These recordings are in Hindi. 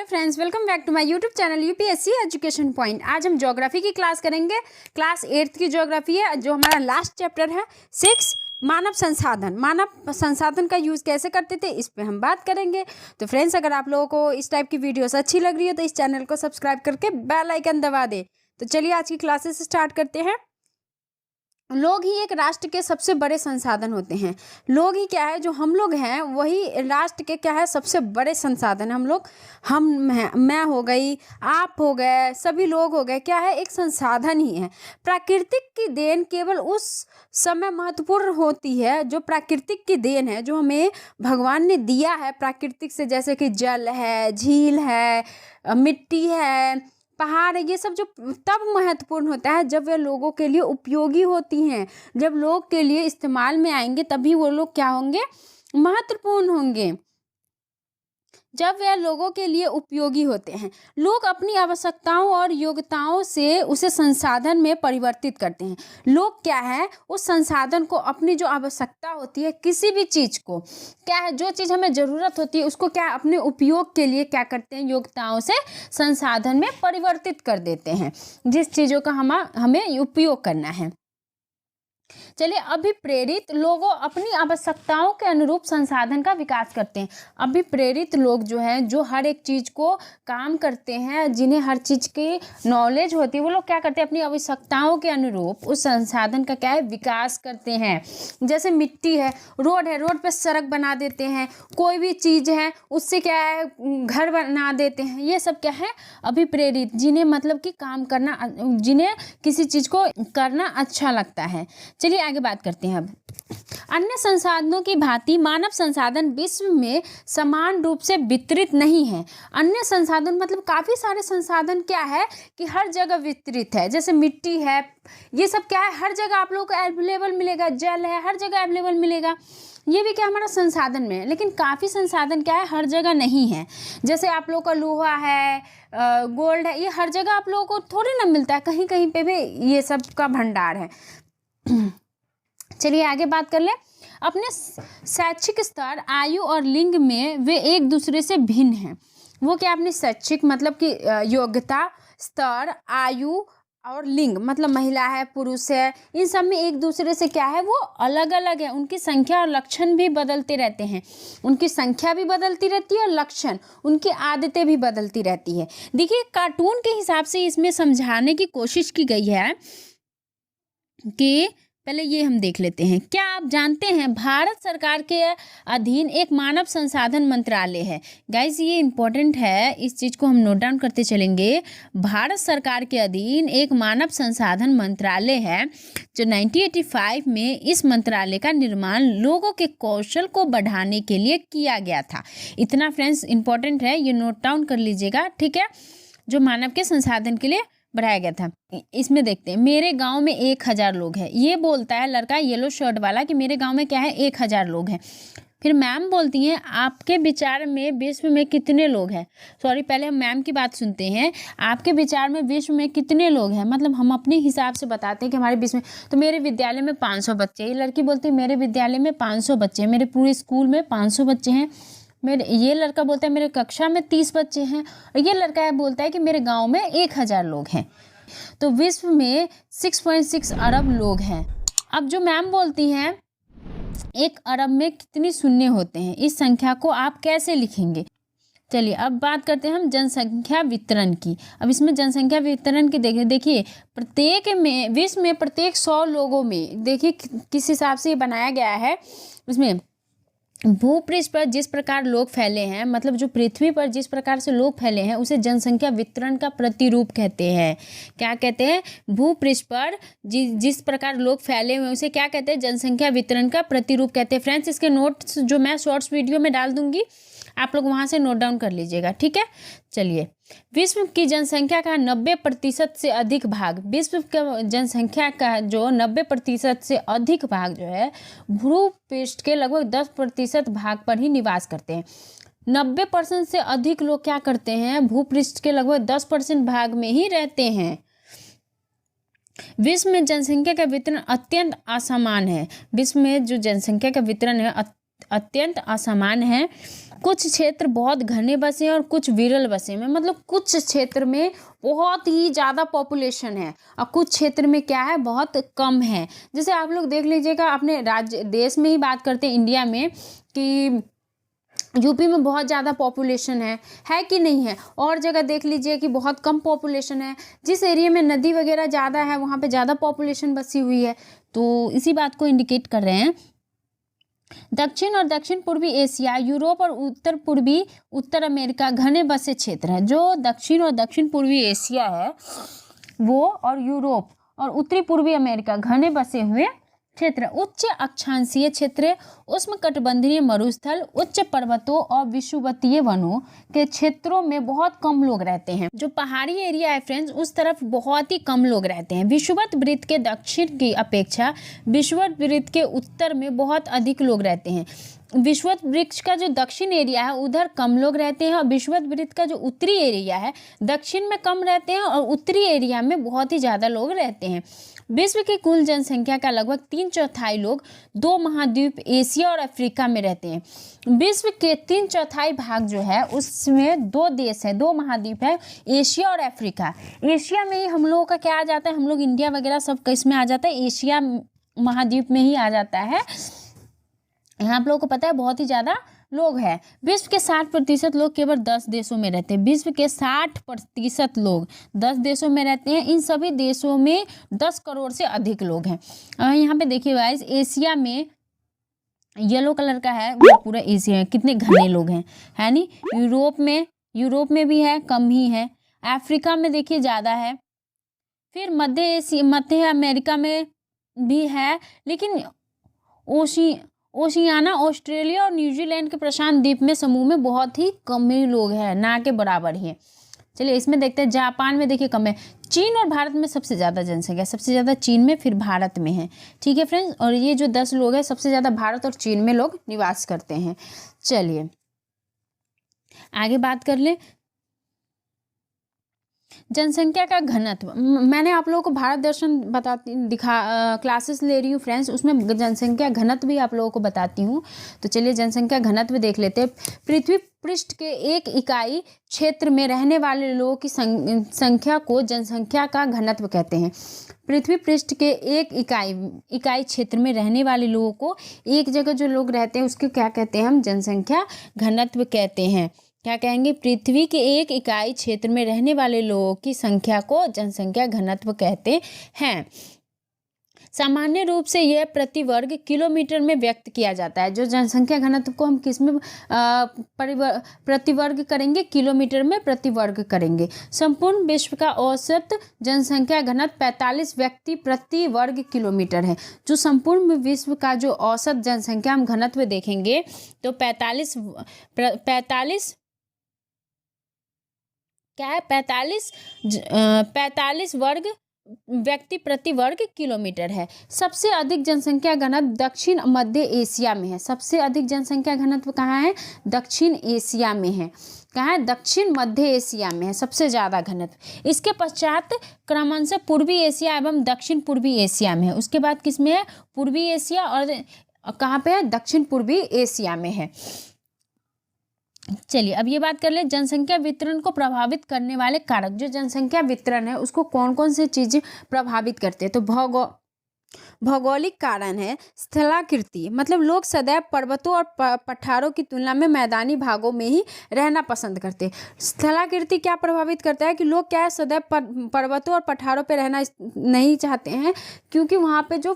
Friends, welcome back to my YouTube channel UPSC education point. आज हम ज्योग्राफी की क्लास करेंगे। क्लास 8th की ज्योग्राफी है, जो हमारा लास्ट चैप्टर है 6 मानव संसाधन। मानव संसाधन का यूज़ कैसे करते थे, इस पे हम बात करेंगे। तो फ्रेंड्स, अगर आप लोगों को इस टाइप की वीडियोस अच्छी लग रही है तो इस चैनल को सब्सक्राइब करके बेल आइकन दबा दे। तो चलिए आज की क्लासेस स्टार्ट करते हैं। लोग ही एक राष्ट्र के सबसे बड़े संसाधन होते हैं। लोग ही क्या है, जो हम लोग हैं वही राष्ट्र के क्या है, सबसे बड़े संसाधन। हम लोग, हम हैं, मैं हो गई, आप हो गए, सभी लोग हो गए, क्या है, एक संसाधन ही है। प्राकृतिक की देन केवल उस समय महत्वपूर्ण होती है जो प्राकृतिक की देन है, जो हमें भगवान ने दिया है प्राकृतिक से, जैसे कि जल है, झील है, मिट्टी है, पहाड़ है। ये सब जो तब महत्वपूर्ण होता है जब वे लोगों के लिए उपयोगी होती हैं। जब लोग के लिए इस्तेमाल में आएंगे तभी वो लोग क्या होंगे, महत्वपूर्ण होंगे, जब वे लोगों के लिए उपयोगी होते हैं। लोग अपनी आवश्यकताओं और योग्यताओं से उसे संसाधन में परिवर्तित करते हैं। लोग क्या है, उस संसाधन को, अपनी जो आवश्यकता होती है किसी भी चीज़ को, क्या है, जो चीज़ हमें ज़रूरत होती है उसको क्या अपने उपयोग के लिए क्या करते हैं, योग्यताओं से संसाधन में परिवर्तित कर देते हैं, जिस चीज़ों का हमें उपयोग करना है। चलिए, अभिप्रेरित लोगों अपनी आवश्यकताओं के अनुरूप संसाधन का विकास करते हैं। अभिप्रेरित लोग जो हैं, जो हर एक चीज़ को काम करते हैं, जिन्हें हर चीज़ की नॉलेज होती है, वो लोग क्या करते हैं, अपनी आवश्यकताओं के अनुरूप उस संसाधन का क्या है, विकास करते हैं। जैसे मिट्टी है, रोड है, रोड पर सड़क बना देते हैं। कोई भी चीज़ है उससे क्या है, घर बना देते हैं। ये सब क्या है, अभिप्रेरित, जिन्हें मतलब कि काम करना, जिन्हें किसी चीज़ को करना अच्छा लगता है। चलिए आगे बात करते हैं। अब अन्य संसाधनों की भांति मानव संसाधन विश्व में समान रूप से वितरित नहीं है। अन्य संसाधन मतलब काफ़ी सारे संसाधन क्या है कि हर जगह वितरित है। जैसे मिट्टी है, ये सब क्या है, हर जगह आप लोगों को अवेलेबल मिलेगा। जल है, हर जगह अवेलेबल मिलेगा। ये भी क्या हमारा संसाधन में है। लेकिन काफ़ी संसाधन क्या है, हर जगह नहीं है। जैसे आप लोगों का लोहा है, गोल्ड है, ये हर जगह आप लोगों को थोड़ी ना मिलता है। कहीं कहीं पे भी ये सब का भंडार है। चलिए आगे बात कर ले। अपने शैक्षिक स्तर, आयु और लिंग में वे एक दूसरे से भिन्न हैं। वो क्या, अपनी शैक्षिक मतलब कि योग्यता, स्तर, आयु और लिंग मतलब महिला है, पुरुष है, इन सब में एक दूसरे से क्या है, वो अलग अलग है। उनकी संख्या और लक्षण भी बदलते रहते हैं। उनकी संख्या भी बदलती रहती है और लक्षण, उनकी आदतें भी बदलती रहती है। देखिए, कार्टून के हिसाब से इसमें समझाने की कोशिश की गई है कि पहले ये हम देख लेते हैं। क्या आप जानते हैं, भारत सरकार के अधीन एक मानव संसाधन मंत्रालय है। गाइस, ये इम्पोर्टेंट है, इस चीज़ को हम नोट डाउन करते चलेंगे। भारत सरकार के अधीन एक मानव संसाधन मंत्रालय है, जो 1985 में इस मंत्रालय का निर्माण लोगों के कौशल को बढ़ाने के लिए किया गया था। इतना फ्रेंड्स इम्पोर्टेंट है, ये नोट डाउन कर लीजिएगा, ठीक है, जो मानव के संसाधन के लिए बढ़ाया गया था। इसमें देखते हैं, मेरे गांव में 1000 लोग हैं। ये बोलता है लड़का येलो शर्ट वाला कि मेरे गांव में क्या है, 1000 लोग हैं। फिर मैम बोलती हैं, आपके विचार में विश्व में कितने लोग हैं। सॉरी, पहले हम मैम की बात सुनते हैं। आपके विचार में विश्व में कितने लोग हैं, मतलब हम अपने हिसाब से बताते हैं कि हमारे विश्व में, तो मेरे विद्यालय में 500 बच्चे। ये लड़की बोलती है मेरे विद्यालय में 500 बच्चे हैं, मेरे पूरे स्कूल में 500 बच्चे हैं। ये लड़का बोलता है मेरे कक्षा में 30 बच्चे हैं। और ये लड़का बोलता है कि मेरे गांव में 1000 लोग हैं। तो विश्व में 6.6 अरब लोग हैं। अब जो मैम बोलती हैं 1 अरब में कितनी शून्य होते हैं, इस संख्या को आप कैसे लिखेंगे। चलिए अब बात करते हैं हम जनसंख्या वितरण की। अब इसमें जनसंख्या वितरण की देखिए, प्रत्येक में, विश्व में प्रत्येक 100 लोगों में, देखिए किस हिसाब से ये बनाया गया है। इसमें भूपृष्ठ पर जिस प्रकार लोग फैले हैं, मतलब जो पृथ्वी पर जिस प्रकार से लोग फैले हैं, उसे जनसंख्या वितरण का प्रतिरूप कहते हैं। क्या कहते हैं, भूपृष्ठ पर जिस प्रकार लोग फैले हुए उसे क्या कहते हैं, जनसंख्या वितरण का प्रतिरूप कहते हैं। फ्रेंड्स, इसके नोट्स जो मैं शॉर्ट्स वीडियो में डाल दूंगी, आप लोग वहाँ से नोट डाउन कर लीजिएगा, ठीक है। चलिए, विश्व की जनसंख्या का 90% से अधिक भाग, विश्व का जनसंख्या का जो 90% से अधिक भाग जो है, भूपृष्ठ के लगभग 10% भाग पर ही निवास करते हैं। 90% से अधिक लोग क्या करते हैं, भूपृष्ठ के लगभग 10% भाग में ही रहते हैं। विश्व में जनसंख्या का वितरण अत्यंत असमान है। विश्व में जो जनसंख्या का वितरण है अत्यंत असमान हैं। कुछ क्षेत्र बहुत घने बसे हैं और कुछ विरल बसे हैं। मतलब कुछ क्षेत्र में बहुत ही ज़्यादा पॉपुलेशन है और कुछ क्षेत्र में क्या है, बहुत कम है। जैसे आप लोग देख लीजिएगा, अपने राज्य देश में ही बात करते हैं, इंडिया में, कि यूपी में बहुत ज़्यादा पॉपुलेशन है कि नहीं है। और जगह देख लीजिए कि बहुत कम पॉपुलेशन है। जिस एरिया में नदी वगैरह ज़्यादा है वहाँ पे ज़्यादा पॉपुलेशन बसी हुई है। तो इसी बात को इंडिकेट कर रहे हैं। दक्षिण और दक्षिण पूर्वी एशिया, यूरोप और उत्तर पूर्वी उत्तर अमेरिका घने बसे क्षेत्र हैं। जो दक्षिण और दक्षिण पूर्वी एशिया है वो, और यूरोप और उत्तरी पूर्वी अमेरिका घने बसे हुए क्षेत्र। उच्च अक्षांशीय क्षेत्र, उष्णकटिबंधीय मरुस्थल, उच्च पर्वतों और विषुवतीय वनों के क्षेत्रों में बहुत कम लोग रहते हैं। जो पहाड़ी एरिया है फ्रेंड्स, उस तरफ बहुत ही कम लोग रहते हैं। विषुवत वृत्त के दक्षिण की अपेक्षा विषुवत वृत्त के उत्तर में बहुत अधिक लोग रहते हैं। विषुवत वृक्ष का जो दक्षिण एरिया है उधर कम लोग रहते हैं और विषुवत वृत्त का जो उत्तरी एरिया है दक्षिण में कम रहते हैं और उत्तरी एरिया में बहुत ही ज़्यादा लोग रहते हैं। विश्व की कुल जनसंख्या का लगभग 3/4 लोग 2 महाद्वीप एशिया और अफ्रीका में रहते हैं। विश्व के 3/4 भाग जो है उसमें 2 देश है, 2 महाद्वीप है, एशिया और अफ्रीका। एशिया में ही हम लोगों का क्या आ जाता है, हम लोग इंडिया वगैरह सब किस में आ जाता है, एशिया महाद्वीप में ही आ जाता है। यहाँ आप लोगों को पता है बहुत ही ज़्यादा लोग हैं। विश्व के 60% लोग केवल 10 देशों में रहते हैं। विश्व के 60% लोग 10 देशों में रहते हैं। इन सभी देशों में 10 करोड़ से अधिक लोग हैं। यहाँ पे देखिए गाइस, एशिया में येलो कलर का है वो पूरा एशिया है, कितने घने लोग हैं, है नी। यूरोप में भी है, कम ही है। अफ्रीका में देखिए ज़्यादा है। फिर मध्य अमेरिका में भी है, लेकिन ओशियाना, ऑस्ट्रेलिया और न्यूजीलैंड के प्रशांत द्वीप में समूह में बहुत ही कम ही लोग हैं, ना के बराबर ही है। चलिए इसमें देखते हैं। जापान में देखिए कम है। चीन और भारत में सबसे ज़्यादा जनसंख्या, सबसे ज़्यादा चीन में, फिर भारत में है। ठीक है फ्रेंड्स, और ये जो 10 लोग हैं सबसे ज़्यादा भारत और चीन में लोग निवास करते हैं। चलिए आगे बात कर लें। जनसंख्या का घनत्व, मैंने आप लोगों को भारत दर्शन क्लासेस ले रही हूँ फ्रेंड्स, उसमें जनसंख्या घनत्व भी आप लोगों को बताती हूँ। तो चलिए जनसंख्या घनत्व देख लेते हैं। पृथ्वी पृष्ठ के 1 इकाई क्षेत्र में रहने वाले लोगों की संख्या को जनसंख्या का घनत्व कहते हैं। पृथ्वी पृष्ठ के 1 इकाई क्षेत्र में रहने वाले लोगों को, एक जगह जो लोग रहते हैं उसको क्या कहते हैं, हम जनसंख्या घनत्व कहते हैं। क्या कहेंगे, पृथ्वी के 1 इकाई क्षेत्र में रहने वाले लोगों की संख्या को जनसंख्या घनत्व कहते हैं। सामान्य रूप से यह प्रति वर्ग किलोमीटर में व्यक्त किया जाता है। जो जनसंख्या घनत्व को हम किस में प्रति वर्ग करेंगे, किलोमीटर में प्रति वर्ग करेंगे। संपूर्ण विश्व का औसत जनसंख्या घनत्व 45 व्यक्ति प्रति वर्ग किलोमीटर है। जो संपूर्ण विश्व का जो औसत जनसंख्या हम घनत्व देखेंगे तो 45 क्या है, 45 वर्ग व्यक्ति प्रति वर्ग किलोमीटर है। सबसे अधिक जनसंख्या घनत्व दक्षिण मध्य एशिया में है। सबसे अधिक जनसंख्या घनत्व कहाँ है, दक्षिण एशिया में है। कहाँ है, दक्षिण मध्य एशिया में है सबसे ज़्यादा घनत्व। इसके पश्चात क्रमशः पूर्वी एशिया एवं दक्षिण पूर्वी एशिया में है। उसके बाद किस में है, पूर्वी एशिया, और कहाँ पे है, दक्षिण पूर्वी एशिया में है। चलिए अब ये बात कर ले, जनसंख्या वितरण को प्रभावित करने वाले कारक। जो जनसंख्या वितरण है उसको कौन कौन से चीज़ें प्रभावित करते हैं। तो भौगोलिक कारण है। स्थलाकृति, मतलब लोग सदैव पर्वतों और पठारों की तुलना में मैदानी भागों में ही रहना पसंद करते हैं। स्थलाकृति क्या प्रभावित करता है कि लोग क्या है, सदैव पर्वतों और पठारों पे रहना नहीं चाहते हैं, क्योंकि वहाँ पे जो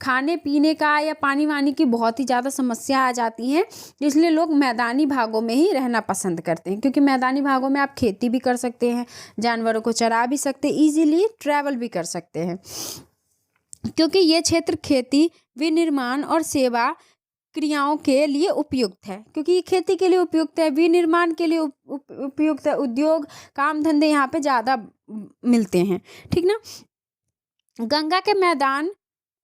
खाने पीने का या पानी वानी की बहुत ही ज़्यादा समस्या आ जाती है। इसलिए लोग मैदानी भागों में ही रहना पसंद करते हैं, क्योंकि मैदानी भागों में आप खेती भी कर सकते हैं, जानवरों को चरा भी सकते हैं, ईजिली ट्रैवल भी कर सकते हैं। क्योंकि ये क्षेत्र खेती, विनिर्माण और सेवा क्रियाओं के लिए उपयुक्त है। क्योंकि ये खेती के लिए उपयुक्त है, विनिर्माण के लिए उपयुक्त है, उद्योग काम धंधे यहाँ पे ज़्यादा मिलते हैं। ठीक ना। गंगा के मैदान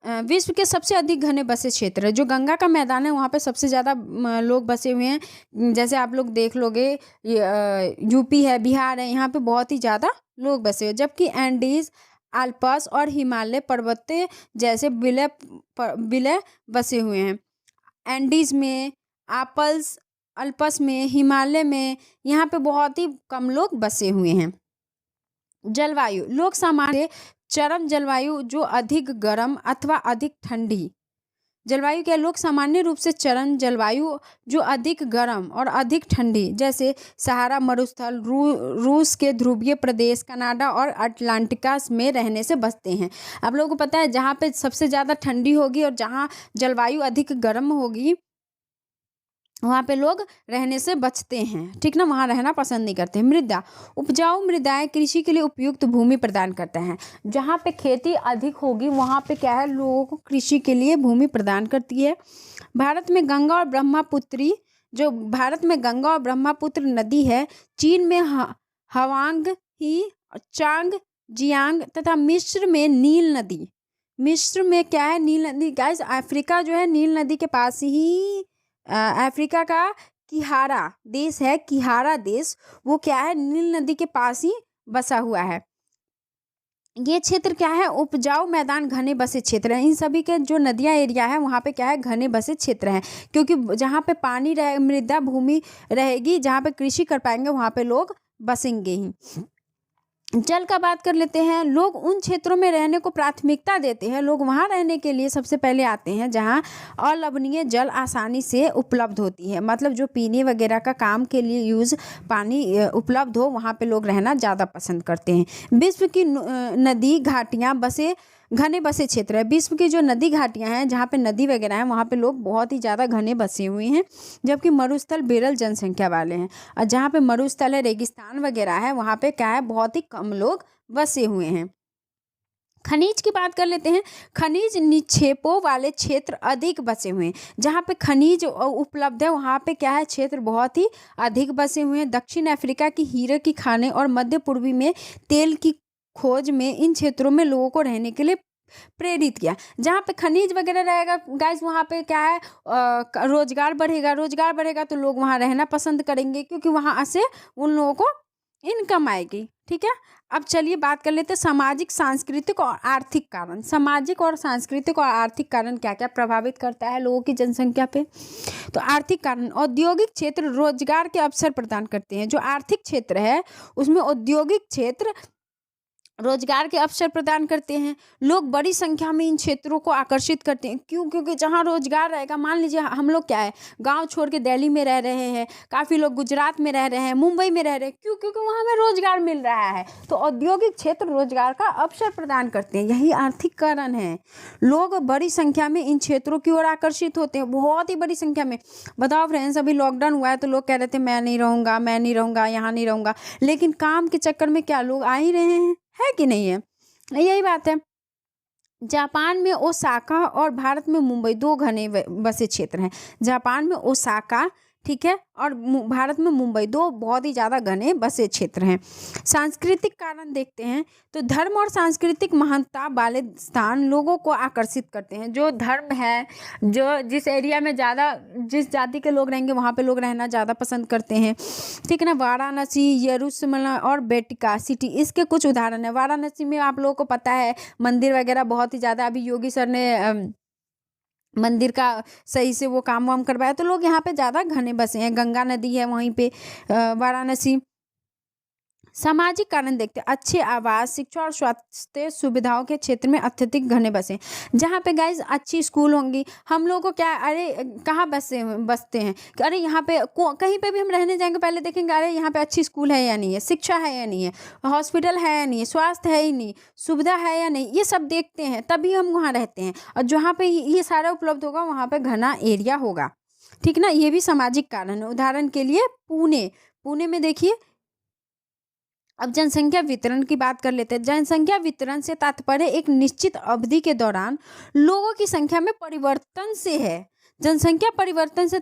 विश्व के सबसे अधिक घने बसे क्षेत्र है। जो गंगा का मैदान है वहाँ पे सबसे ज़्यादा लोग बसे हुए हैं। जैसे आप लोग देख लोगे, यूपी है, बिहार है, यहाँ पे बहुत ही ज़्यादा लोग बसे हुए। जबकि एंडीज, आल्प्स और हिमालय पर्वत जैसे विलय बसे हुए हैं। एंडीज में, अल्पस में, हिमालय में, यहाँ पे बहुत ही कम लोग बसे हुए हैं। जलवायु, लोग सामान्य चरम जलवायु जो अधिक गर्म अथवा अधिक ठंडी, जलवायु क्या, लोग सामान्य रूप से चरम जलवायु जो अधिक गर्म और अधिक ठंडी, जैसे सहारा मरुस्थल, रूस के ध्रुवीय प्रदेश, कनाडा और अटलांटिका में रहने से बचते हैं। आप लोगों को पता है जहाँ पे सबसे ज़्यादा ठंडी होगी और जहाँ जलवायु अधिक गर्म होगी वहाँ पे लोग रहने से बचते हैं, ठीक ना, वहाँ रहना पसंद नहीं करते हैं। मृदा, उपजाऊ मृदाएं कृषि के लिए उपयुक्त भूमि प्रदान करते हैं। जहाँ पे खेती अधिक होगी वहाँ पे क्या है, लोगों को कृषि के लिए भूमि प्रदान करती है। भारत में गंगा और ब्रह्मपुत्र नदी है। चीन में हवांग ही, चांग जियांग तथा मिस्र में नील नदी। मिस्र में क्या है, नील नदी। गाइस अफ्रीका जो है नील नदी के पास ही, अफ्रीका का किहारा देश है, किहारा देश, वो क्या है, नील नदी के पास ही बसा हुआ है। ये क्षेत्र क्या है, उपजाऊ मैदान, घने बसे क्षेत्र हैं। इन सभी के जो नदियाँ एरिया है वहाँ पे क्या है, घने बसे क्षेत्र हैं, क्योंकि जहाँ पे पानी रहे, मृदा भूमि रहेगी, जहाँ पे कृषि कर पाएंगे वहाँ पे लोग बसेंगे ही। जल का बात कर लेते हैं। लोग उन क्षेत्रों में रहने को प्राथमिकता देते हैं। लोग वहाँ रहने के लिए सबसे पहले आते हैं जहाँ अलवणीय जल आसानी से उपलब्ध होती है, मतलब जो पीने वगैरह का काम के लिए यूज़ पानी उपलब्ध हो, वहाँ पे लोग रहना ज़्यादा पसंद करते हैं। विश्व की नदी घाटियाँ घने बसे क्षेत्र है। विश्व की जो नदी घाटियाँ हैं जहाँ पे नदी वगैरह हैं वहाँ पे लोग बहुत ही ज़्यादा घने बसे हुए हैं, जबकि मरुस्थल विरल जनसंख्या वाले हैं। और जहाँ पे मरुस्थल है, रेगिस्तान वगैरह है, वहाँ पे क्या है, बहुत ही कम लोग बसे हुए हैं। खनिज की बात कर लेते हैं। खनिज निक्षेपों वाले क्षेत्र अधिक बसे हुए हैं। जहाँ पे खनिज उपलब्ध है वहाँ पे क्या है, क्षेत्र बहुत ही अधिक बसे हुए हैं। दक्षिण अफ्रीका की हीरे की खानें और मध्य पूर्वी में तेल की खोज में इन क्षेत्रों में लोगों को रहने के लिए प्रेरित किया। जहाँ पे खनिज वगैरह रहेगा गाइस वहाँ पे क्या है, रोजगार बढ़ेगा तो लोग वहाँ रहना पसंद करेंगे, क्योंकि वहाँ से उन लोगों को इनकम आएगी, ठीक है। अब चलिए बात कर लेते हैं सामाजिक, सांस्कृतिक और आर्थिक कारण। सामाजिक और सांस्कृतिक और आर्थिक कारण क्या क्या प्रभावित करता है लोगों की जनसंख्या पे। तो आर्थिक कारण, औद्योगिक क्षेत्र रोजगार के अवसर प्रदान करते हैं। जो आर्थिक क्षेत्र है उसमें औद्योगिक क्षेत्र रोजगार के अवसर प्रदान करते हैं। लोग बड़ी संख्या में इन क्षेत्रों को आकर्षित करते हैं। क्यों? क्योंकि जहाँ रोजगार रहेगा, मान लीजिए हम लोग क्या है, गांव छोड़ के दिल्ली में रह रहे हैं, काफ़ी लोग गुजरात में रह रहे हैं, मुंबई में रह रहे हैं, क्यों? क्योंकि वहाँ हमें रोजगार मिल रहा है। तो औद्योगिक क्षेत्र रोजगार का अवसर प्रदान करते हैं, यही आर्थिक कारण है। लोग बड़ी संख्या में इन क्षेत्रों की ओर आकर्षित होते हैं, बहुत ही बड़ी संख्या में। बताओ फ्रेंड्स, अभी लॉकडाउन हुआ है तो लोग कह रहे थे मैं नहीं रहूँगा, यहाँ नहीं रहूँगा, लेकिन काम के चक्कर में क्या लोग आ ही रहे हैं, है कि नहीं है? यही बात है। जापान में ओसाका और भारत में मुंबई 2 घने बसे क्षेत्र हैं। जापान में ओसाका, ठीक है, और भारत में मुंबई 2 बहुत ही ज़्यादा घने बसे क्षेत्र हैं। सांस्कृतिक कारण देखते हैं तो धर्म और सांस्कृतिक महानता वाले स्थान लोगों को आकर्षित करते हैं। जो धर्म है, जो जिस एरिया में ज़्यादा जिस जाति के लोग रहेंगे वहाँ पे लोग रहना ज़्यादा पसंद करते हैं, ठीक है ना। वाराणसी, यरूशलेम और वेटिकन सिटी इसके कुछ उदाहरण है। वाराणसी में आप लोगों को पता है मंदिर वगैरह बहुत ही ज़्यादा, अभी योगी सर ने मंदिर का सही से वो काम वाम करवाया, तो लोग यहाँ पे ज़्यादा घने बसे हैं। गंगा नदी है वहीं पे वाराणसी। सामाजिक कारण देखते हैं, अच्छे आवास, शिक्षा और स्वास्थ्य सुविधाओं के क्षेत्र में अत्यधिक घने बसे। जहाँ पे गाइज अच्छी स्कूल होंगी, हम लोगों को क्या, अरे कहाँ बसते हैं, अरे यहाँ पे कहीं पे भी हम रहने जाएंगे पहले देखेंगे अरे यहाँ पे अच्छी स्कूल है या नहीं है, शिक्षा है या नहीं है, हॉस्पिटल है या नहीं है, स्वास्थ्य है ही नहीं, सुविधा है या नहीं, ये सब देखते हैं तभी हम वहाँ रहते हैं। और जहाँ पे ये सारा उपलब्ध होगा वहाँ पे घना एरिया होगा, ठीक ना। ये भी सामाजिक कारण है। उदाहरण के लिए पुणे में देखिए। अब जनसंख्या वितरण की बात कर लेते हैं। जनसंख्या वितरण से तात्पर्य एक निश्चित अवधि के दौरान लोगों की संख्या में परिवर्तन से है। जनसंख्या परिवर्तन से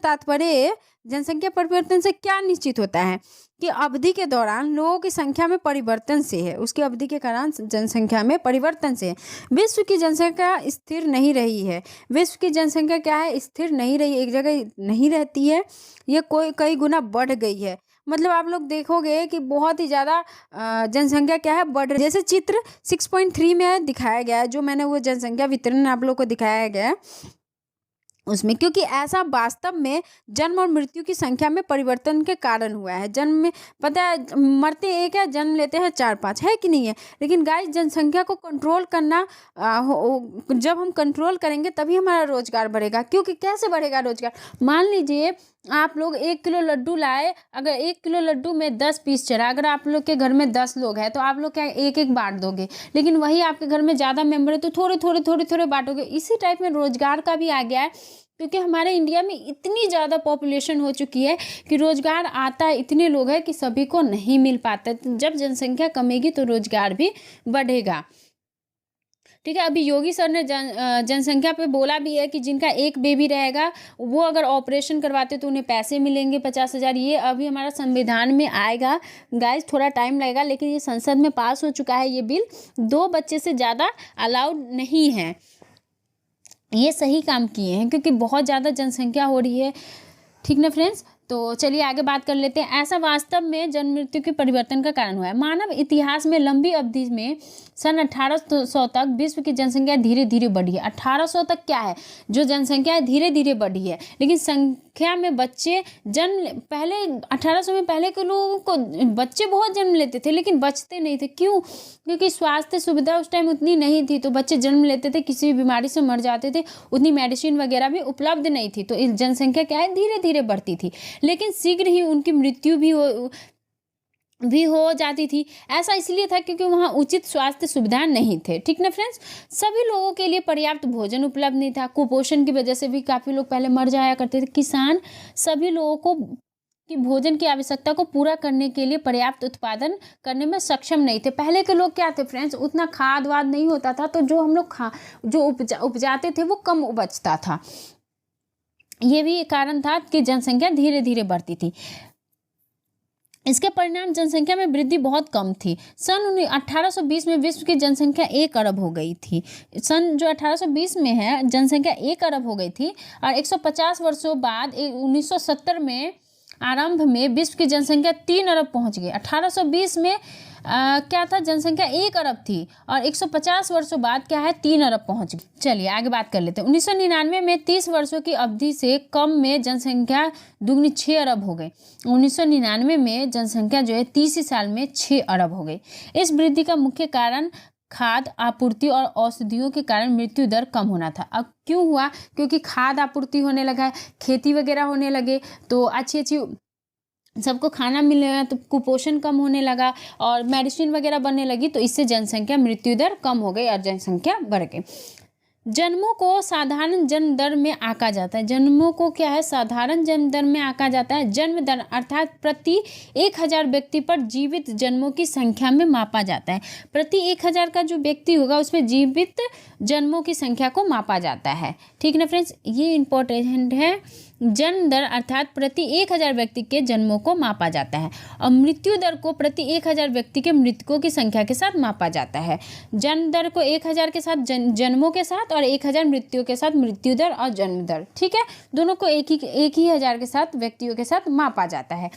क्या निश्चित होता है कि अवधि के दौरान लोगों की संख्या में परिवर्तन से है, उसकी अवधि के कारण जनसंख्या में परिवर्तन से है। विश्व की जनसंख्या स्थिर नहीं रही है। विश्व की जनसंख्या क्या है, स्थिर नहीं रही, एक जगह नहीं रहती है, ये कई गुना बढ़ गई है। मतलब आप लोग देखोगे कि बहुत ही ज़्यादा जनसंख्या क्या है, बढ़ रही है। जैसे चित्र 6.3 में दिखाया गया है, जो मैंने वो जनसंख्या वितरण आप लोग को दिखाया गया है, उसमें, क्योंकि ऐसा वास्तव में जन्म और मृत्यु की संख्या में परिवर्तन के कारण हुआ है। जन्म में पता है मरते एक है, जन्म लेते हैं 4-5, है कि नहीं है। लेकिन गाइस जनसंख्या को कंट्रोल करना जब हम कंट्रोल करेंगे तभी हमारा रोजगार बढ़ेगा। क्योंकि कैसे बढ़ेगा रोजगार? मान लीजिए आप लोग 1 किलो लड्डू लाए, अगर 1 किलो लड्डू में 10 पीस चढ़ा, अगर आप लोग के घर में 10 लोग हैं तो आप लोग क्या एक एक बांट दोगे। लेकिन वही आपके घर में ज़्यादा मेंबर है तो थोड़े थोड़े थोड़े थोड़े बांटोगे। इसी टाइप में रोजगार का भी आ गया है, क्योंकि हमारे इंडिया में इतनी ज़्यादा पॉपुलेशन हो चुकी है कि रोजगार आता है, इतने लोग हैं कि सभी को नहीं मिल पाता। जब जनसंख्या कमेगी तो रोजगार भी बढ़ेगा। ठीक है, अभी योगी सर ने जनसंख्या पे बोला भी है कि जिनका एक बेबी रहेगा वो अगर ऑपरेशन करवाते तो उन्हें पैसे मिलेंगे 50,000। ये अभी हमारा संविधान में आएगा गाइस, थोड़ा टाइम लगेगा, लेकिन ये संसद में पास हो चुका है ये बिल। 2 बच्चे से ज़्यादा अलाउड नहीं है। ये सही काम किए हैं क्योंकि बहुत ज़्यादा जनसंख्या हो रही है। ठीक ना फ्रेंड्स, तो चलिए आगे बात कर लेते हैं। ऐसा वास्तव में जन्म मृत्यु के परिवर्तन का कारण हुआ है। मानव इतिहास में लंबी अवधि में सन 1800 तक विश्व की जनसंख्या धीरे धीरे बढ़ी है। 1800 तक क्या है, जो जनसंख्या है धीरे धीरे बढ़ी है, लेकिन संख्या में बच्चे जन्म पहले 1800 में पहले के लोगों को बच्चे बहुत जन्म लेते थे लेकिन बचते नहीं थे। क्यों? क्योंकि स्वास्थ्य सुविधा उस टाइम उतनी नहीं थी, तो बच्चे जन्म लेते थे, किसी भी बीमारी से मर जाते थे, उतनी मेडिसिन वगैरह भी उपलब्ध नहीं थी, तो इस जनसंख्या क्या है धीरे धीरे बढ़ती थी। लेकिन शीघ्र ही उनकी मृत्यु भी हो जाती थी। ऐसा इसलिए था क्योंकि वहाँ उचित स्वास्थ्य सुविधाएं नहीं थे। ठीक ना फ्रेंड्स, सभी लोगों के लिए पर्याप्त भोजन उपलब्ध नहीं था। कुपोषण की वजह से भी काफ़ी लोग पहले मर जाया करते थे। किसान सभी लोगों को कि भोजन की आवश्यकता को पूरा करने के लिए पर्याप्त उत्पादन करने में सक्षम नहीं थे। पहले के लोग क्या थे फ्रेंड्स, उतना खाद वाद नहीं होता था, तो जो हम लोग जो उपजाते थे वो कम उपजता था। ये भी एक कारण था कि जनसंख्या धीरे धीरे बढ़ती थी। इसके परिणाम जनसंख्या में वृद्धि बहुत कम थी। सन 1820 में विश्व की जनसंख्या 1 अरब हो गई थी। सन जो 1820 में है जनसंख्या 1 अरब हो गई थी, और 150 वर्षों बाद 1970 में आरंभ में विश्व की जनसंख्या 3 अरब पहुंच गई। 1820 में क्या था, जनसंख्या 1 अरब थी, और 150 वर्षों बाद क्या है 3 अरब पहुंच गई। चलिए आगे बात कर लेते हैं। 1999 में 30 वर्षों की अवधि से कम में जनसंख्या दुगनी 6 अरब हो गई। 1999 में जनसंख्या जो है 30 साल में 6 अरब हो गई। इस वृद्धि का मुख्य कारण खाद्य आपूर्ति और औषधियों के कारण मृत्यु दर कम होना था। अब क्यों हुआ? क्योंकि खाद्य आपूर्ति होने लगा है, खेती वगैरह होने लगे, तो अच्छी सबको खाना मिलने लगा, तो कुपोषण कम होने लगा और मेडिसिन वगैरह बनने लगी, तो इससे जनसंख्या मृत्यु दर कम हो गई और जनसंख्या बढ़ गई। जन्मों को साधारण जन्म दर में आंका जाता है। जन्मों को क्या है, साधारण जन्म दर में आंका जाता है। जन्म दर अर्थात प्रति 1000 व्यक्ति पर जीवित जन्मों की संख्या में मापा जाता है। प्रति 1000 का जो व्यक्ति होगा उसमें जीवित जन्मों की संख्या को मापा जाता है। ठीक ना फ्रेंड्स, ये इंपॉर्टेंट है। जन्म दर अर्थात प्रति 1000 व्यक्ति के जन्मों को मापा जाता है, और मृत्यु दर को प्रति 1000 व्यक्ति के मृतकों की संख्या के साथ मापा जाता है। जन्म दर को 1000 के साथ जन्मों के साथ, और 1000 मृत्यु के साथ मृत्यु दर और जन्म दर। ठीक है, दोनों को एक ही हजार के साथ व्यक्तियों के साथ मापा जाता है।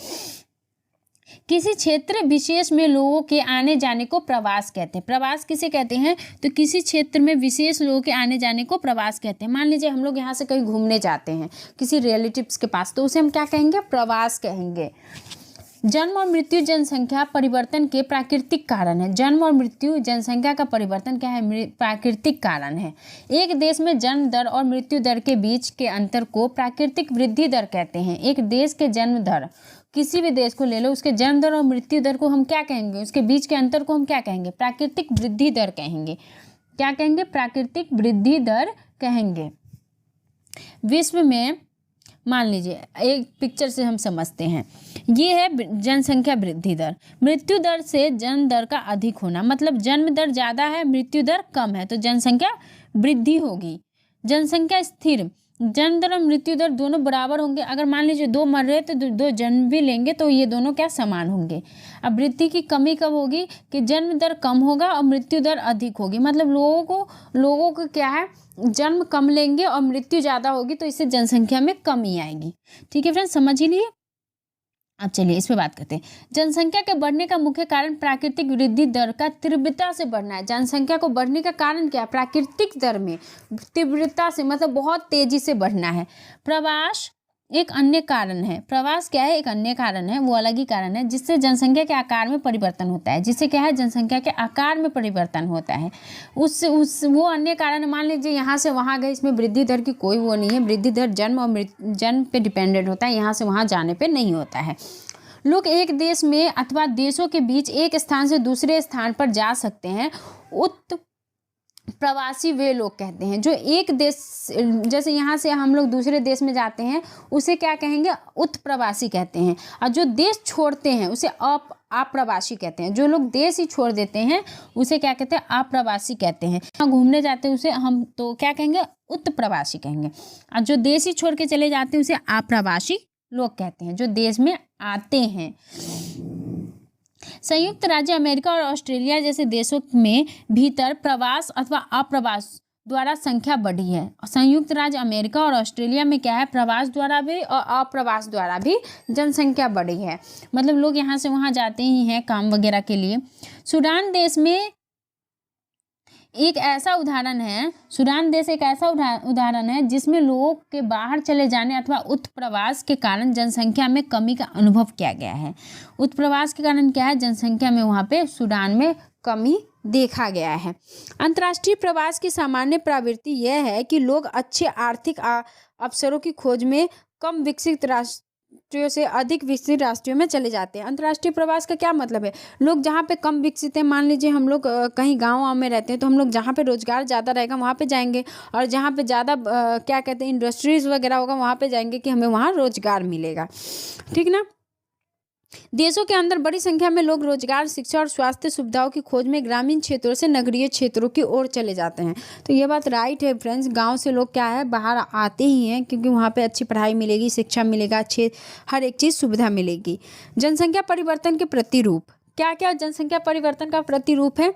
किसी क्षेत्र विशेष में लोगों के आने जाने को प्रवास कहते हैं। प्रवास किसे कहते हैं? तो किसी क्षेत्र में विशेष लोगों के आने जाने को प्रवास कहते हैं। मान लीजिए हम लोग यहाँ से कहीं घूमने जाते हैं किसी रिलेटिव्स के पास, तो उसे हम क्या कहेंगे? प्रवास कहेंगे। जन्म और मृत्यु जनसंख्या परिवर्तन के प्राकृतिक कारण है। जन्म और मृत्यु जनसंख्या का परिवर्तन क्या है? प्राकृतिक कारण है। एक देश में जन्म दर और मृत्यु दर के बीच के अंतर को प्राकृतिक वृद्धि दर कहते हैं। एक देश के जन्म दर, किसी भी देश को ले लो, उसके जन्म दर और मृत्यु दर को हम क्या कहेंगे? उसके बीच के अंतर को हम क्या कहेंगे? प्राकृतिक वृद्धि दर कहेंगे। क्या कहेंगे? प्राकृतिक वृद्धि दर कहेंगे। विश्व में मान लीजिए एक पिक्चर से हम समझते हैं, ये है जनसंख्या वृद्धि दर। मृत्यु दर से जन्म दर का अधिक होना, मतलब जन्म दर ज़्यादा है मृत्यु दर कम है, तो जनसंख्या वृद्धि होगी। जनसंख्या स्थिर, जन्म दर और मृत्यु दर दोनों बराबर होंगे। अगर मान लीजिए 2 मर रहे तो 2 जन्म भी लेंगे तो ये दोनों क्या समान होंगे। अब वृद्धि की कमी कब होगी? कि जन्म दर कम होगा और मृत्यु दर अधिक होगी, मतलब लोगों को क्या है, जन्म कम लेंगे और मृत्यु ज़्यादा होगी, तो इससे जनसंख्या में कमी आएगी। ठीक है फ्रेंड्स, समझ ही लिए। अब चलिए इस पे बात करते हैं। जनसंख्या के बढ़ने का मुख्य कारण प्राकृतिक वृद्धि दर का तीव्रता से बढ़ना है। जनसंख्या को बढ़ने का कारण क्या है? प्राकृतिक दर में तीव्रता से, मतलब बहुत तेजी से बढ़ना है। प्रवास एक अन्य कारण है। प्रवास क्या है? एक अन्य कारण है, वो अलग ही कारण है, जिससे जनसंख्या के आकार में परिवर्तन होता है। जिससे क्या है? जनसंख्या के आकार में परिवर्तन होता है। वो अन्य कारण, मान लीजिए यहाँ से वहाँ गए, इसमें वृद्धि दर की कोई वो नहीं है। वृद्धि दर जन्म और जन्म पे डिपेंडेंट होता है, यहाँ से वहाँ जाने पे नहीं होता है। लोग एक देश में अथवा देशों के बीच एक स्थान से दूसरे स्थान पर जा सकते हैं। प्रवासी वे लोग कहते हैं जो एक देश, जैसे यहाँ से हम लोग दूसरे देश में जाते हैं, उसे क्या कहेंगे? उत्प्रवासी कहते हैं। और जो देश छोड़ते हैं उसे अप्रवासी कहते हैं। जो लोग देश ही छोड़ देते हैं उसे क्या कहते हैं? अप्रवासी कहते हैं। घूमने जाते हैं उसे हम तो क्या कहेंगे? उत्प्रवासी कहेंगे। और जो देश ही छोड़ के चले जाते हैं उसे अप्रवासी लोग कहते हैं, जो देश में आते हैं। संयुक्त राज्य अमेरिका और ऑस्ट्रेलिया जैसे देशों में भीतर प्रवास अथवा अप्रवास द्वारा संख्या बढ़ी है। संयुक्त राज्य अमेरिका और ऑस्ट्रेलिया में क्या है? प्रवास द्वारा भी और अप्रवास द्वारा भी जनसंख्या बढ़ी है। मतलब लोग यहाँ से वहाँ जाते ही हैं काम वगैरह के लिए। सूडान देश एक ऐसा उदाहरण है जिसमें लोगों के बाहर चले जाने अथवा उत्प्रवास के कारण जनसंख्या में कमी का अनुभव किया गया है। उत्प्रवास के कारण क्या है? जनसंख्या में वहाँ पे सूडान में कमी देखा गया है। अंतर्राष्ट्रीय प्रवास की सामान्य प्रवृत्ति यह है कि लोग अच्छे आर्थिक अवसरों की खोज में कम विकसित राष्ट्रों से अधिक विकसित राष्ट्रों में चले जाते हैं। अंतर्राष्ट्रीय प्रवास का क्या मतलब है? लोग जहाँ पे कम विकसित हैं, मान लीजिए हम लोग कहीं गाँव में रहते हैं, तो हम लोग जहाँ पे रोजगार ज़्यादा रहेगा वहाँ पे जाएंगे, और जहाँ पे ज़्यादा क्या कहते हैं इंडस्ट्रीज वगैरह होगा वहाँ पे जाएंगे कि हमें वहाँ रोजगार मिलेगा। ठीक ना। देशों के अंदर बड़ी संख्या में लोग रोजगार, शिक्षा और स्वास्थ्य सुविधाओं की खोज में ग्रामीण क्षेत्रों से नगरीय क्षेत्रों की ओर चले जाते हैं। तो ये बात राइट है फ्रेंड्स। गांव से लोग क्या है? बाहर आते ही हैं, क्योंकि वहाँ पे अच्छी पढ़ाई मिलेगी, शिक्षा मिलेगा, अच्छे हर एक चीज़ सुविधा मिलेगी। जनसंख्या परिवर्तन के प्रतिरूप क्या क्या? जनसंख्या परिवर्तन का प्रतिरूप है,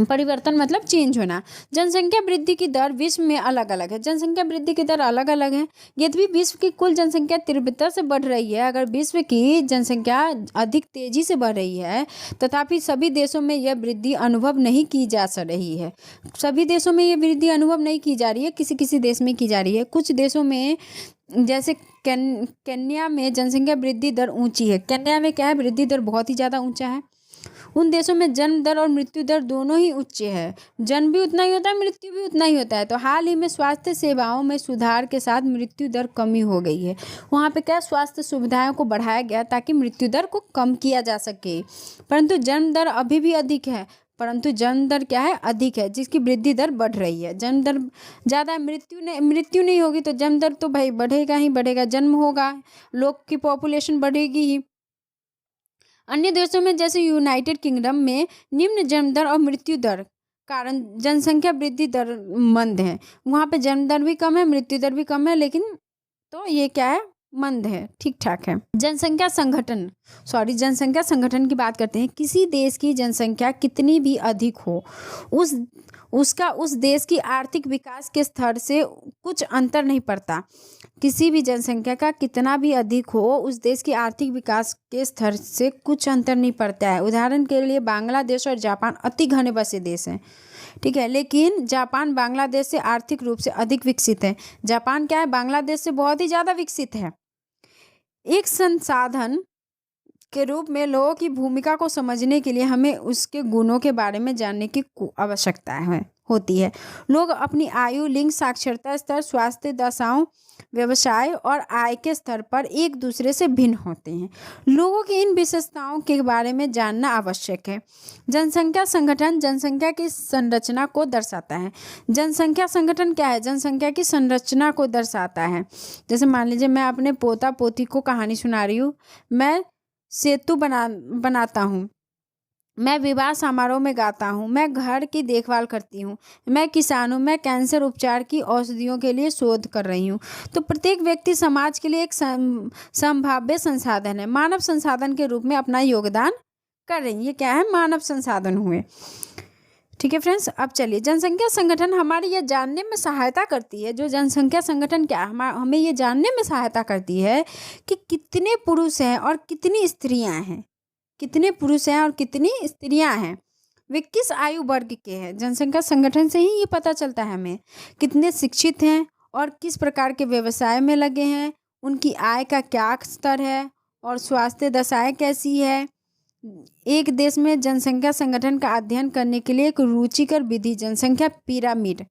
परिवर्तन मतलब चेंज होना। जनसंख्या वृद्धि की दर विश्व में अलग अलग है। जनसंख्या वृद्धि की दर अलग अलग है। यद्यपि विश्व की कुल जनसंख्या तीव्रता से बढ़ रही है, अगर विश्व की जनसंख्या अधिक तेजी से बढ़ रही है, तथापि सभी देशों में यह वृद्धि अनुभव नहीं की जा रही है। सभी देशों में यह वृद्धि अनुभव नहीं की जा रही है, किसी किसी देश में की जा रही है। कुछ देशों में जैसे केन्या में जनसंख्या वृद्धि दर ऊंची है। केन्या में क्या है? वृद्धि दर बहुत ही ज़्यादा ऊंचा है। उन देशों में जन्म दर और मृत्यु दर दोनों ही उच्च है। जन्म भी उतना ही होता है, मृत्यु भी उतना ही होता है। तो हाल ही में स्वास्थ्य सेवाओं में सुधार के साथ मृत्यु दर कमी हो गई है। वहाँ पे क्या? स्वास्थ्य सुविधाओं को बढ़ाया गया ताकि मृत्यु दर को कम किया जा सके। परंतु जन्म दर अभी भी अधिक है। जन्म दर क्या है? अधिक है, जिसकी वृद्धि दर बढ़ रही है। जन्म दर ज़्यादा, मृत्यु नहीं होगी तो जन्म दर तो भाई बढ़ेगा ही बढ़ेगा। जन्म होगा, लोग की पॉपुलेशन बढ़ेगी ही। अन्य देशों में जैसे यूनाइटेड किंगडम में निम्न जन्म दर और मृत्यु दर कारण जनसंख्या वृद्धि दर मंद है। वहाँ पे जन्म दर भी कम है, मृत्यु दर भी कम है, लेकिन तो ये क्या है? मंद है, ठीक ठाक है। जनसंख्या संगठन की बात करते हैं। किसी देश की जनसंख्या कितनी भी अधिक हो, उसका उस देश की आर्थिक विकास के स्तर से कुछ अंतर नहीं पड़ता। किसी भी जनसंख्या का कितना भी अधिक हो, उस देश की आर्थिक विकास के स्तर से कुछ अंतर नहीं पड़ता है। उदाहरण के लिए बांग्लादेश और जापान अति घने बसे देश हैं, ठीक है, लेकिन जापान बांग्लादेश से आर्थिक रूप से अधिक विकसित है। जापान क्या है? बांग्लादेश से बहुत ही ज़्यादा विकसित है। एक संसाधन के रूप में लोगों की भूमिका को समझने के लिए हमें उसके गुणों के बारे में जानने की आवश्यकता होती है। लोग अपनी आयु, लिंग, साक्षरता स्तर, स्वास्थ्य दशाओं, व्यवसाय और आय के स्तर पर एक दूसरे से भिन्न होते हैं। लोगों की इन विशेषताओं के बारे में जानना आवश्यक है। जनसंख्या संगठन जनसंख्या की संरचना को दर्शाता है। जनसंख्या संगठन क्या है? जनसंख्या की संरचना को दर्शाता है। जैसे मान लीजिए मैं अपने पोता पोती को कहानी सुना रही हूँ, मैं सेतु बनाता हूँ, मैं विवाह समारोह में गाता हूँ, मैं घर की देखभाल करती हूँ, मैं किसान हूँ, मैं कैंसर उपचार की औषधियों के लिए शोध कर रही हूँ। तो प्रत्येक व्यक्ति समाज के लिए एक संभाव्य संसाधन है, मानव संसाधन के रूप में अपना योगदान कर रही है। ये क्या है? मानव संसाधन हुए। ठीक है फ्रेंड्स, अब चलिए जनसंख्या संगठन हमारे ये जानने में सहायता करती है। जो जनसंख्या संगठन क्या हमें ये जानने में सहायता करती है कि कितने पुरुष हैं और कितनी स्त्रियां हैं, कितने पुरुष हैं और कितनी स्त्रियां हैं, वे किस आयु वर्ग के हैं। जनसंख्या संगठन से ही ये पता चलता है हमें कितने शिक्षित हैं और किस प्रकार के व्यवसाय में लगे हैं, उनकी आय का क्या स्तर है और स्वास्थ्य दशाएं कैसी है। एक देश में जनसंख्या संगठन का अध्ययन करने के लिए एक रुचिकर विधि जनसंख्या पिरामिड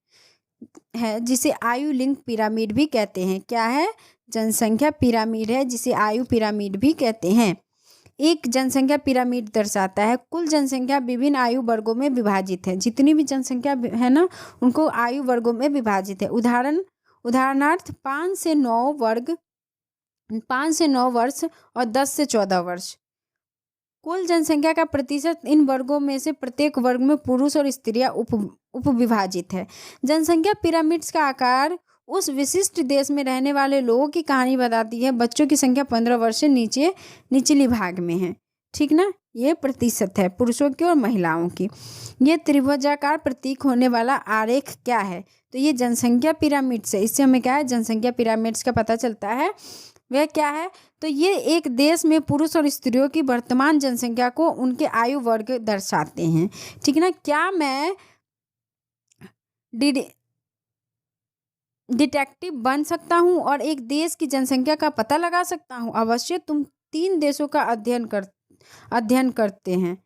है, जिसे आयु लिंक पिरामिड भी कहते हैं। क्या है? जनसंख्या पिरामिड है, जिसे आयु पिरामिड भी कहते हैं। एक जनसंख्या पिरामिड दर्शाता है कुल जनसंख्या विभिन्न आयु वर्गों में विभाजित है। जितनी भी जनसंख्या है ना, उनको आयु वर्गों में विभाजित है। उदाहरणार्थ 5 से 9 वर्ष और 10 से 14 वर्ष। कुल जनसंख्या का प्रतिशत इन वर्गों में से प्रत्येक वर्ग में पुरुष और स्त्रियां उप विभाजित है। जनसंख्या पिरामिड्स का आकार उस विशिष्ट देश में रहने वाले लोगों की कहानी बताती है। बच्चों की संख्या 15 वर्ष से नीचे निचली भाग में है, ठीक ना। ये प्रतिशत है पुरुषों की और महिलाओं की। ये त्रिभुजाकार प्रतीक होने वाला आरेख क्या है? तो ये जनसंख्या पिरामिड से, इससे हमें क्या है, जनसंख्या पिरामिड्स का पता चलता है। वह क्या है? तो ये एक देश में पुरुष और स्त्रियों की वर्तमान जनसंख्या को उनके आयु वर्ग दर्शाते हैं, ठीक ना। क्या मैं डिटेक्टिव बन सकता हूँ और एक देश की जनसंख्या का पता लगा सकता हूँ? अवश्य। तुम 3 देशों का अध्ययन करते हैं।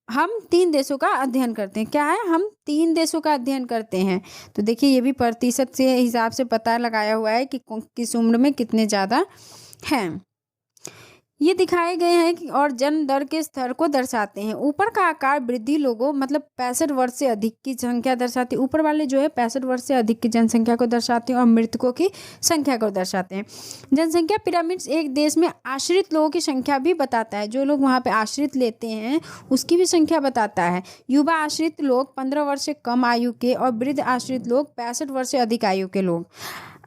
हम 3 देशों का अध्ययन करते हैं। क्या है? हम 3 देशों का अध्ययन करते हैं। तो देखिए, ये भी प्रतिशत से हिसाब से पता लगाया हुआ है कि किस उम्र में कितने ज़्यादा हैं। ये दिखाए गए हैं कि और जन्म दर के स्तर को दर्शाते हैं। ऊपर का आकार वृद्धि लोगों मतलब 65 वर्ष से अधिक की संख्या दर्शाती है। ऊपर वाले जो है 65 वर्ष से अधिक की जनसंख्या को दर्शाते हैं और मृतकों की संख्या को दर्शाते हैं। जनसंख्या पिरामिड्स एक देश में आश्रित लोगों की संख्या भी बताता है। जो लोग वहाँ पे आश्रित लेते हैं उसकी भी संख्या बताता है। युवा आश्रित लोग 15 वर्ष से कम आयु के और वृद्ध आश्रित लोग 65 वर्ष से अधिक आयु के लोग।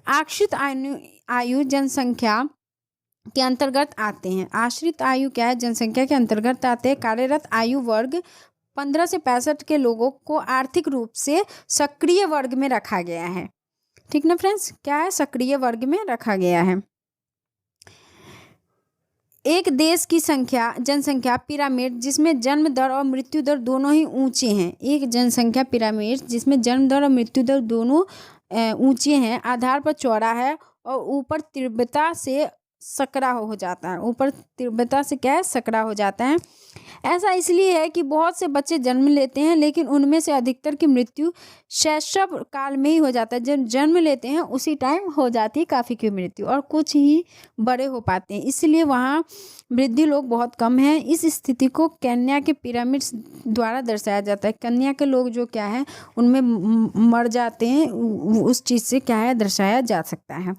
आश्रित आयु जनसंख्या के अंतर्गत आते हैं। आश्रित आयु क्या है? जनसंख्या के अंतर्गत आते हैं। कार्यरत आयु वर्ग 15 से 65 के लोगों को आर्थिक रूप से सक्रिय वर्ग में रखा गया है, ठीक ना फ्रेंड्स। क्या है? सक्रिय वर्ग में रखा गया है। एक देश की जनसंख्या पिरामिड जिसमें जन्म दर और मृत्यु दर दोनों ही ऊंचे हैं। एक जनसंख्या पिरामिड जिसमें जन्म दर और मृत्यु दर दोनों ऊंचे हैं, आधार पर चौड़ा है और ऊपर तीव्रता से सकरा हो जाता है। ऊपर तीव्रता से क्या है? सकरा हो जाता है। ऐसा इसलिए है कि बहुत से बच्चे जन्म लेते हैं, लेकिन उनमें से अधिकतर की मृत्यु शैशव काल में ही हो जाता है। जब जन्म लेते हैं उसी टाइम हो जाती है काफ़ी की मृत्यु, और कुछ ही बड़े हो पाते हैं। इसलिए वहाँ वृद्धि लोग बहुत कम हैं। इस स्थिति को कन्या के पिरामिड्स द्वारा दर्शाया जाता है। कन्या के लोग जो क्या है उनमें मर जाते हैं, उस चीज़ से क्या है दर्शाया जा सकता है।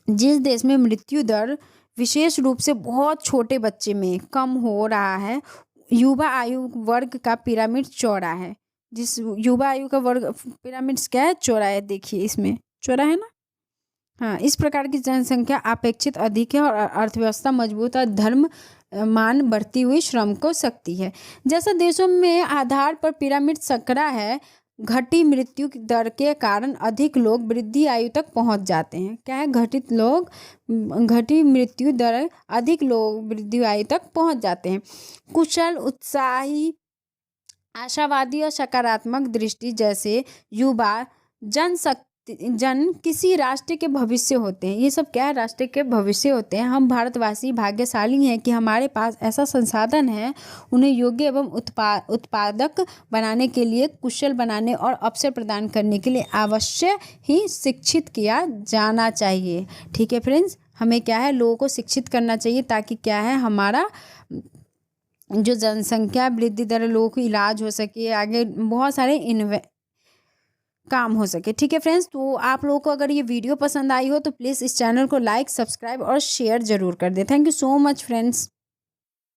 जिस देश में मृत्यु दर विशेष रूप से बहुत छोटे बच्चे में कम हो रहा है, युवा आयु वर्ग का पिरामिड चौड़ा है। जिस युवा आयु का वर्ग पिरामिड क्या है? चौड़ा है। देखिए इसमें चौड़ा है ना। हाँ, इस प्रकार की जनसंख्या अपेक्षित अधिक है और अर्थव्यवस्था मजबूत और धर्म मान बढ़ती हुई श्रम को शक्ति है। जैसा देशों में आधार पर पिरामिड सकरा है, घटी मृत्यु दर के कारण अधिक लोग वृद्धि आयु तक पहुंच जाते हैं। क्या है? घटी मृत्यु दर, अधिक लोग वृद्धि आयु तक पहुंच जाते हैं। कुशल, उत्साही, आशावादी और सकारात्मक दृष्टि जैसे युवा जन किसी राष्ट्र के भविष्य होते हैं। ये सब क्या है? राष्ट्र के भविष्य होते हैं। हम भारतवासी भाग्यशाली हैं कि हमारे पास ऐसा संसाधन है। उन्हें योग्य एवं उत्पादक बनाने के लिए, कुशल बनाने और अवसर प्रदान करने के लिए अवश्य ही शिक्षित किया जाना चाहिए। ठीक है फ्रेंड्स, हमें क्या है लोगों को शिक्षित करना चाहिए, ताकि क्या है हमारा जो जनसंख्या वृद्धि दर लोगों को इलाज हो सके, आगे बहुत सारे काम हो सके। ठीक है फ्रेंड्स, तो आप लोगों को अगर ये वीडियो पसंद आई हो तो प्लीज़ इस चैनल को लाइक, सब्सक्राइब और शेयर ज़रूर कर दें। Thank you so much friends.